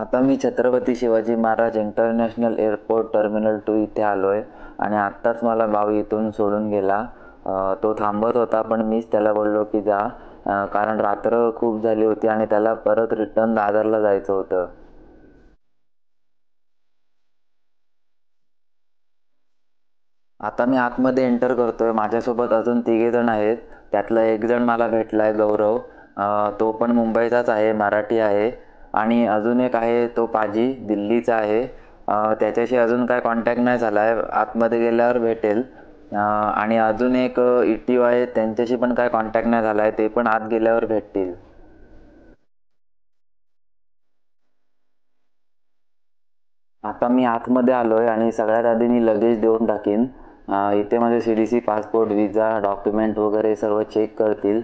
आता मी Chhatrapati Shivaji Maharaj international airport terminal 2 इथे आलो आहे आणि आत्ताच मला भाऊ इथून सोडून गेला. तो थांबत होता पण मीच त्याला बोललो की जा, कारण रात्र खूप झाली होती आणि त्याला परत रिटर्न दादरला जायचं होतं. आता मी आतमध्ये एंटर करतोय. माझ्यासोबत अजून तिघेजण आहेत. त्यातला एक जण मला भेटलाय, गौरव. तो पण मुंबईचाच आहे, मराठी आहे. आणि अजून एक आहे, तो पाजी, दिल्लीचा आहे. त्याच्याशी अजून काय कॉन्टॅक्ट नाही झाला आहे. आतमध्ये गेल्यावर भेटेल. आणि अजून एक इटिओ आहे, त्यांच्याशी पण काय कॉन्टॅक्ट नाही झाला आहे. ते पण आत गेल्यावर भेटतील. आता मी आतमध्ये आलोय आणि सगळ्यात आधी मी लगेज देऊन टाकीन. इथे माझे CDC, पासपोर्ट, विजा, डॉक्युमेंट वगैरे सर्व चेक करतील.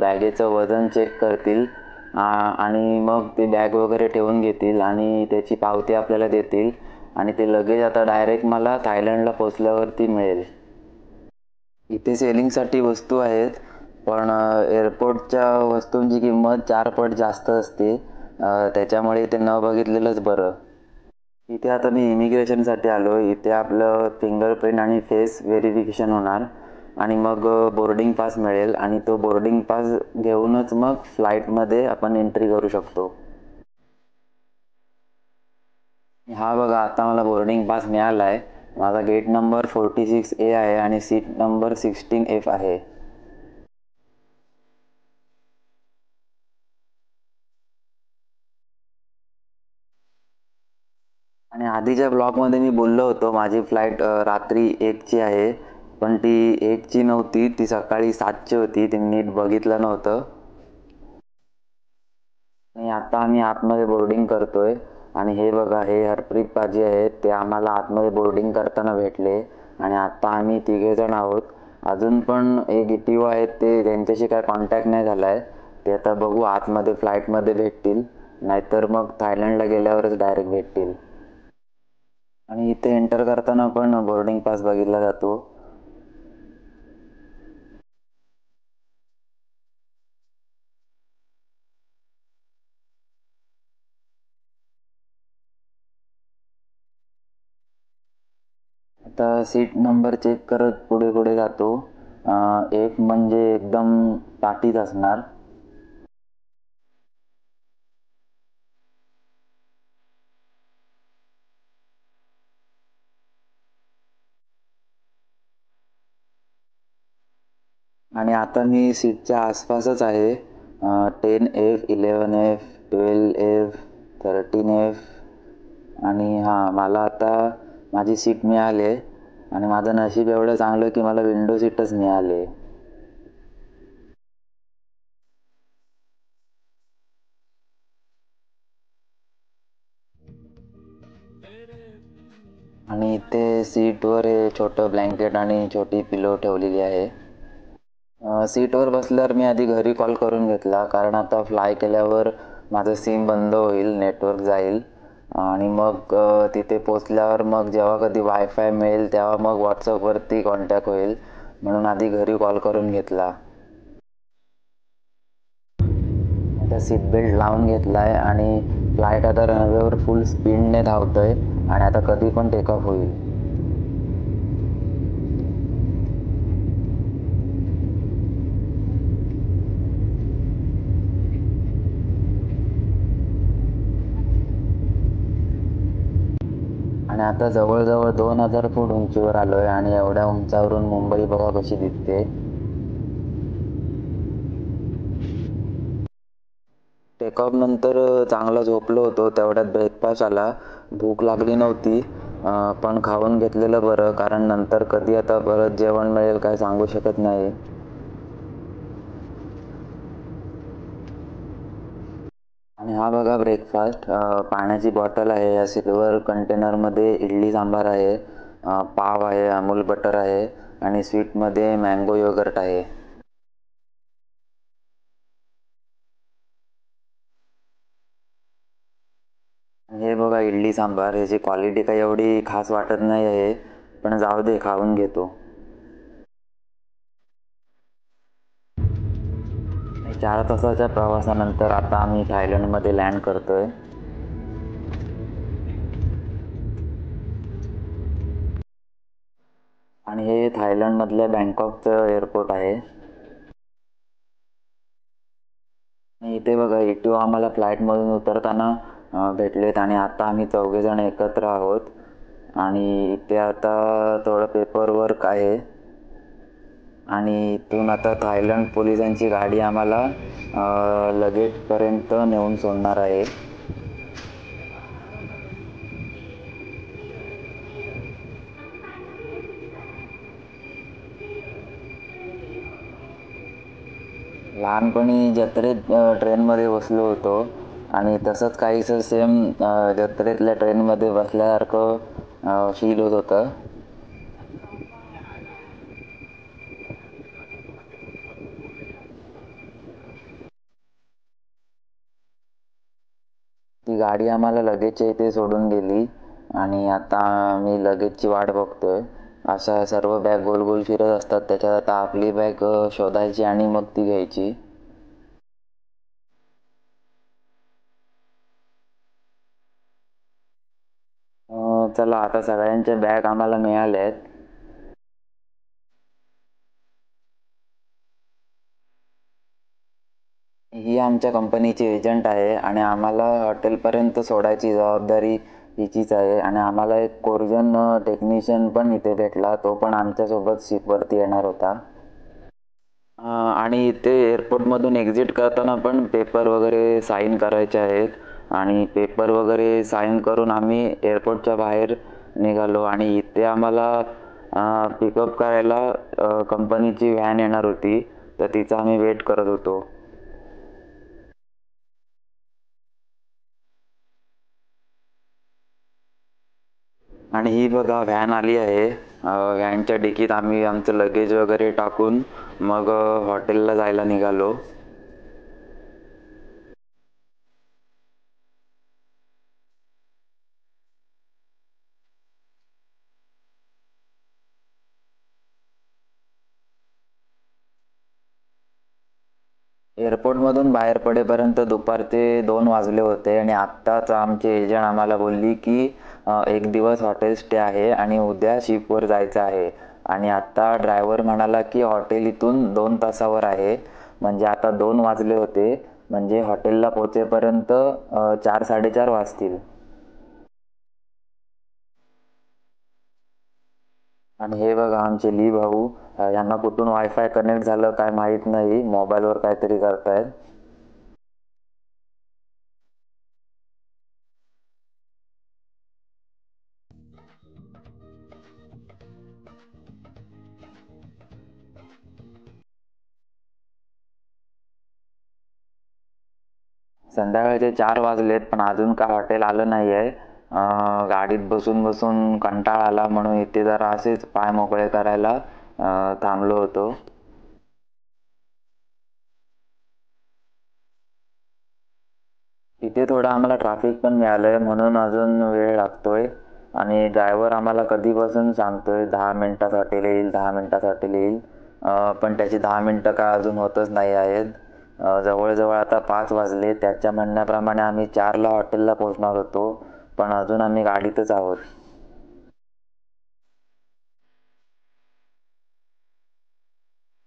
बॅगेचं वजन चेक करतील. आणि मग ते बॅग वगैरे ठेवून घेतील आणि त्याची पावती आपल्याला देतील. आणि ते लगेज आता डायरेक्ट मला थायलंडला पोचल्यावरती मिळेल. इथे सेलिंगसाठी वस्तू आहेत, पण एअरपोर्टच्या वस्तूंची किंमत 4 पट जास्त असते. त्याच्यामुळे इथे न बघितलेलंच बरं. इथे आता मी इमिग्रेशनसाठी आलो आहे. इथे आपलं फिंगरप्रिंट आणि फेस व्हेरिफिकेशन होणार आणि मग बोर्डिंग पास मिळेल आणि तो बोर्डिंग पास घेऊनच मग फ्लाईटमध्ये आपण एंट्री करू शकतो. हा बघा, आता मला बोर्डिंग पास मिळाला आहे. माझा गेट नंबर 46A आहे आणि सीट नंबर 16F आहे. आणि आधीच्या ब्लॉगमध्ये मी बोललो होतो माझी फ्लाईट रात्री 1ची आहे, पण ती 1ची नव्हती, ती सकाळी 7ची होती. ते नीट बघितलं नव्हतं. आणि आता आम्ही आतमध्ये बोर्डिंग करतोय. आणि हे बघा, हे हरप्रीत पाजी आहेत. ते आम्हाला आतमध्ये बोर्डिंग करताना भेटले आणि आता आम्ही तिघेजण आहोत. अजून पण एक इटिओ आहेत, ते त्यांच्याशी काय कॉन्टॅक्ट नाही झाला आहे. ते आता बघू, आतमध्ये फ्लाईटमध्ये भेटतील, नाहीतर मग थायलंडला गेल्यावरच डायरेक्ट भेटतील. आणि इथे एंटर करताना पण बोर्डिंग पास बघितला जातो. आता सीट नंबर चेक करत पुढे पुढे जातो. एक म्हणजे एकदम पाठीत असणार. आणि आता मी सीटच्या आसपासच आहे. 10F, 11F, 12F, 13F. आणि हां, मला आता माझी सीट मिळाली आहे आणि माझं नशीब एवढं चांगलं की मला विंडो सीटच मिळाली. आणि इथे सीटवर हे छोटं ब्लँकेट आणि छोटी पिलो ठेवलेली आहे. सीटवर बसल्यावर मी आधी घरी कॉल करून घेतला, कारण आता फ्लाय केल्यावर माझं सिम बंद होईल, नेटवर्क जाईल. आणि मग तिथे पोचल्यावर मग जेव्हा कधी वायफाय मिळेल तेव्हा मग व्हॉट्सअपवरती कॉन्टॅक्ट होईल, म्हणून आधी घरी कॉल करून घेतला. आता सीट बेल्ट लावून घेतला आहे आणि फ्लाईट आता रनवेवर फुल स्पीडने धावतोय आणि आता कधी पण टेकऑफ होईल. आणि आता जवळजवळ 2000 फूट उंचीवर आलो आहे आणि एवढ्या उंचावरून मुंबई बघा कशी दिसते. टेकऑफ नंतर चांगला झोपलो होतो, तेवढ्यात ब्रेकफास्ट आला. भूक लागली नव्हती, पण खाऊन घेतलेलं बरं, कारण नंतर कधी आता परत जेवण मिळेल काय सांगू शकत नाही. आणि हा बघा ब्रेकफास्ट, पाण्याची बॉटल आहे, या सिल्वर कंटेनरमध्ये इडली सांबार आहे, पाव आहे, अमूल बटर आहे आणि स्वीटमध्ये मँगो योगर्ट आहे. हे बघा इडली सांबार, ह्याची क्वालिटी काही एवढी खास वाटत नाही आहे, पण जाऊ दे, खाऊन घेतो. 4 तासाच्या प्रवासानंतर आता आम्ही थायलंडमध्ये लँड करतोय. आणि हे थायलंडमधल्या बँकॉकचं एअरपोर्ट आहे. आणि इथे बघा इटू आम्हाला फ्लाईटमधून उतरताना भेटलेत आणि आता आम्ही चौघेजण एकत्र आहोत. आणि इथे आता थोडं पेपर वर्क आहे आणि इथून आता थायलंड पोलिसांची गाडी आम्हाला लगेजपर्यंत नेऊन सोडणार आहे. लहानपणी जत्रेत ट्रेनमध्ये बसलो होतो आणि तसंच काहीसं सेम जत्रेतल्या ट्रेनमध्ये बसल्यासारखं फील होत होतं. ती गाडी आम्हाला लगेजच्या इथे सोडून गेली आणि आता मी लगेजची वाट बघतोय. अशा सर्व बॅग गोल गोल फिरत असतात, त्याच्यात आता आपली बॅग शोधायची आणि मग ती घ्यायची. चला आता सगळ्यांच्या बॅग आम्हाला मिळाल्या आहेत. ही आमच्या कंपनीची एजंट आहे आणि आम्हाला हॉटेलपर्यंत सोडायची जबाबदारी हिचीच आहे. आणि आम्हाला एक कोरियन टेक्निशियन पण इथे भेटला, तो पण आमच्यासोबत शिपवरती येणार होता. आणि इथे एअरपोर्टमधून एक्झिट करताना पण पेपर वगैरे साईन करायचे आहेत आणि पेपर वगैरे साईन करून आम्ही एअरपोर्टच्या बाहेर निघालो. आणि इथे आम्हाला पिकअप करायला कंपनीची व्हॅन येणार होती, तर तिचा आम्ही वेट करत होतो. आणि ही बघा व्हॅन आली आहे. व्हॅनच्या डिकीत आम्ही आमचं लगेज वगैरे टाकून मग हॉटेलला जायला निघालो. एअरपोर्टमधून बाहेर पडेपर्यंत दुपारचे 2 वाजले होते आणि आत्ताच आमची एजंट आम्हाला बोलली की एक दिवस हॉटेल स्टे आहे आणि उद्या शिपवर जायचं आहे. आणि आत्ता ड्रायव्हर म्हणाला की हॉटेल इथून 2 तासावर आहे. म्हणजे आता 2 वाजले होते, म्हणजे हॉटेलला पोहोचेपर्यंत 4-4:30 वाजतील. आणि हे बघा आमचे ली भाऊ, यांना कुठून वायफाय कनेक्ट झालं काय माहीत नाही, मोबाईलवर काहीतरी करतायत. संध्याकाळचे 4 वाजलेत पण अजून काय हॉटेल आलं नाही आहे. गाडीत बसून बसून कंटाळा आला म्हणून इथे जरा असेच पाय मोकळे करायला थांबलो होतो. इथे थोडं आम्हाला ट्रॅफिक पण मिळालं आहे म्हणून अजून वेळ लागतोय. आणि ड्रायव्हर आम्हाला कधीपासून सांगतोय 10 मिनिटात हॉटेल येईल, 10 मिनिटात हॉटेल येईल, पण त्याची 10 मिनिटं काय अजून होतच नाही आहेत. जवळजवळ आता 5 वाजले. त्याच्या म्हणण्याप्रमाणे आम्ही 4ला हॉटेलला पोहोचणार होतो, पण अजून आम्ही गाडीतच आहोत.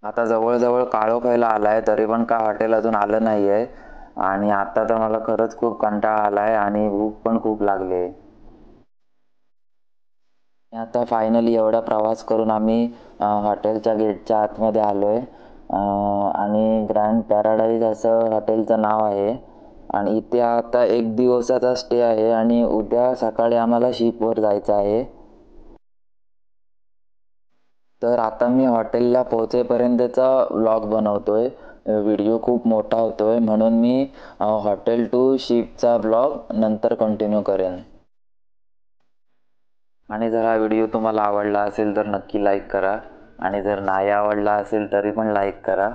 आता जवळजवळ काळोखायला आलाय तरी पण काय हॉटेल अजून आलं नाही आहे. आणि आता तर मला खरंच खूप कंटाळा आला आहे आणि भूक पण खूप लागली आहे. आता फायनली एवढा प्रवास करून आम्ही हॉटेलच्या गेटच्या आतमध्ये आलो आहे. आणि ग्रँड पॅराडाईज असं हॉटेलचं नाव आहे. आणि इथे आता 1 दिवसाचा स्टे आहे आणि उद्या सकाळी आम्हाला शिपवर जायचं आहे. तर आता मी हॉटेलला पोहोचेपर्यंतचा व्लॉग बनवतोय. व्हिडिओ खूप मोठा होतोय म्हणून मी हॉटेल टू शिपचा व्लॉग नंतर कंटिन्यू करेन. आणि जर हा व्हिडिओ तुम्हाला आवडला असेल तर नक्की लाईक करा आणि जर नाही आवडला असेल तरी पण लाईक करा.